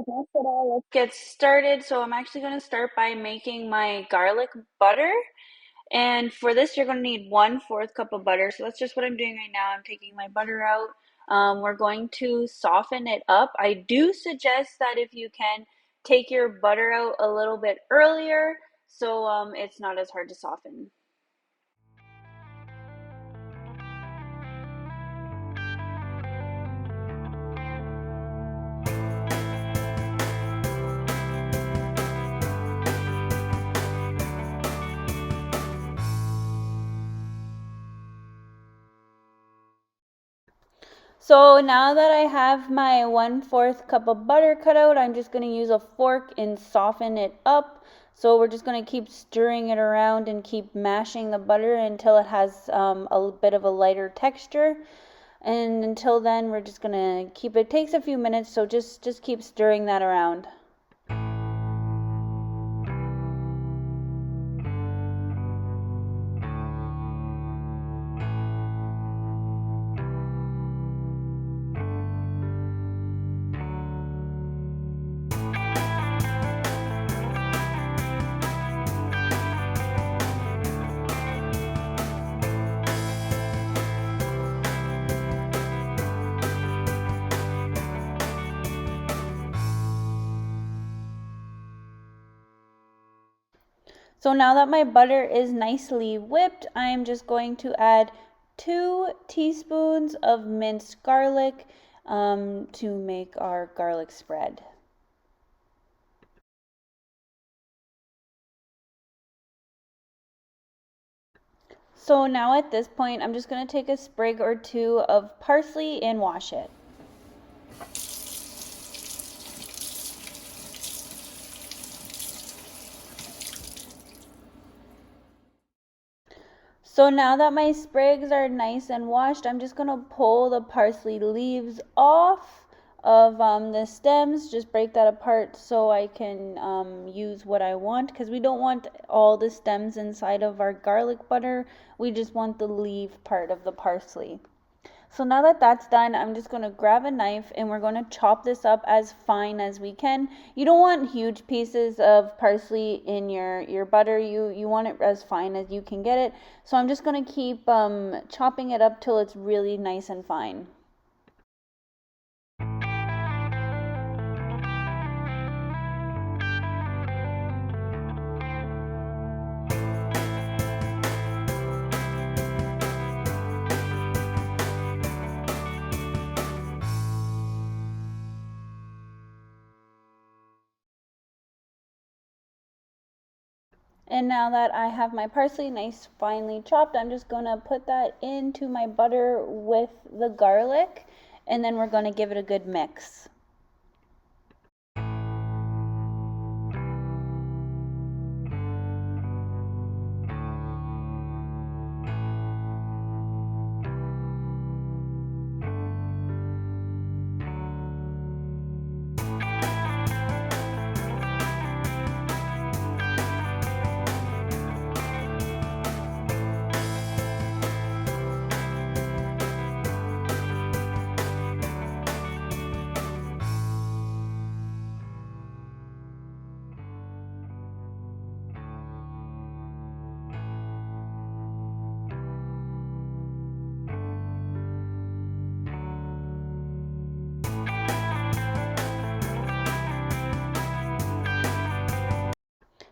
much at all. Let's get started. So I'm actually going to start by making my garlic butter. And for this, you're going to need 1/4 cup of butter. So that's just what I'm doing right now. I'm taking my butter out. We're going to soften it up. I do suggest that if you can, take your butter out a little bit earlier so it's not as hard to soften. So now that I have my 1/4 cup of butter cut out, I'm just going to use a fork and soften it up. So we're just going to keep stirring it around and keep mashing the butter until it has a bit of a lighter texture. And until then, we're just going to keep it. It takes a few minutes, so just keep stirring that around. So now that my butter is nicely whipped, I'm just going to add 2 teaspoons of minced garlic to make our garlic spread. So now at this point, I'm just going to take a sprig or two of parsley and wash it. So now that my sprigs are nice and washed, I'm just going to pull the parsley leaves off of the stems. Just break that apart so I can use what I want, because we don't want all the stems inside of our garlic butter. We just want the leaf part of the parsley. So now that that's done, I'm just going to grab a knife and we're going to chop this up as fine as we can. You don't want huge pieces of parsley in your butter. You want it as fine as you can get it. So I'm just going to keep chopping it up till it's really nice and fine. And now that I have my parsley nice finely chopped, I'm just going to put that into my butter with the garlic, and then we're going to give it a good mix.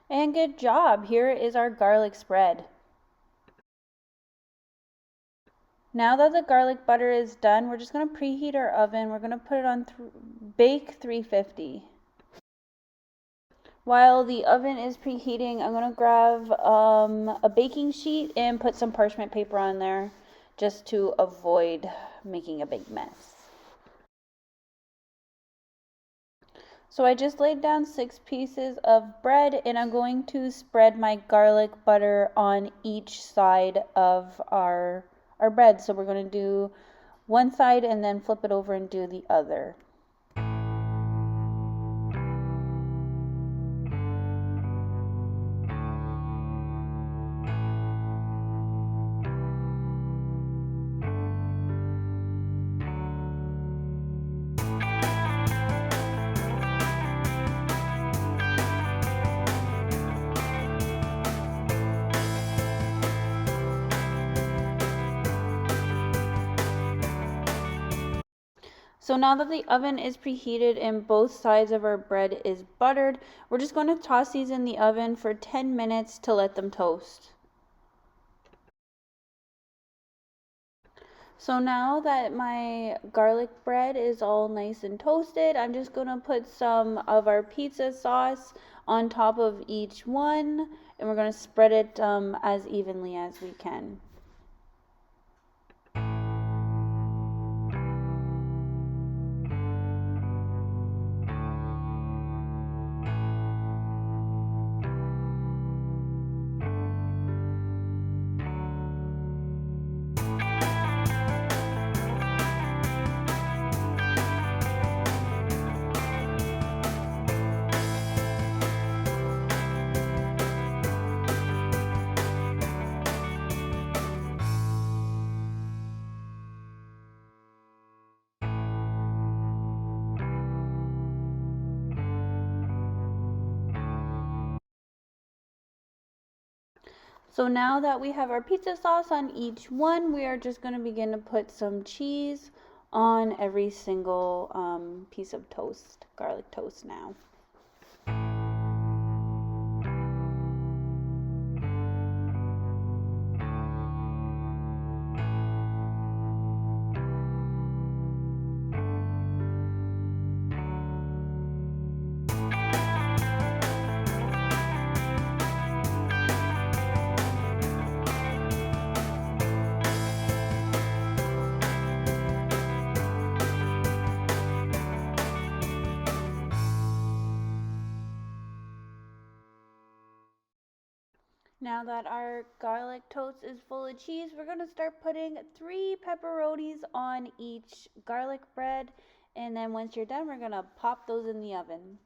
And good job. Here is our garlic spread. Now that the garlic butter is done, we're just going to preheat our oven. We're going to put it on bake 350. While the oven is preheating, I'm going to grab a baking sheet and put some parchment paper on there just to avoid making a big mess. So I just laid down 6 pieces of bread and I'm going to spread my garlic butter on each side of our bread. So we're going to do one side and then flip it over and do the other. So now that the oven is preheated and both sides of our bread is buttered, we're just going to toss these in the oven for 10 minutes to let them toast. So now that my garlic bread is all nice and toasted, I'm just going to put some of our pizza sauce on top of each one, and we're going to spread it as evenly as we can. So now that we have our pizza sauce on each one, we are just going to begin to put some cheese on every single piece of toast, garlic toast now. Now that our garlic toast is full of cheese, we're going to start putting 3 pepperonis on each garlic bread. And then once you're done, we're going to pop those in the oven.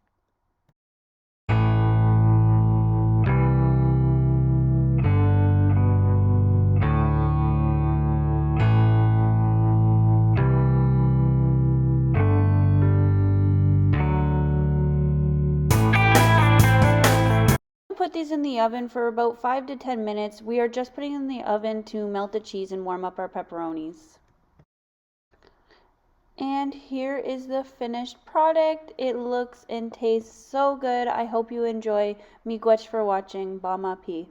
Put these in the oven for about 5 to 10 minutes. We are just putting in the oven to melt the cheese and warm up our pepperonis. And here is the finished product. It looks and tastes so good. I hope you enjoy. Miigwech for watching. Bama P.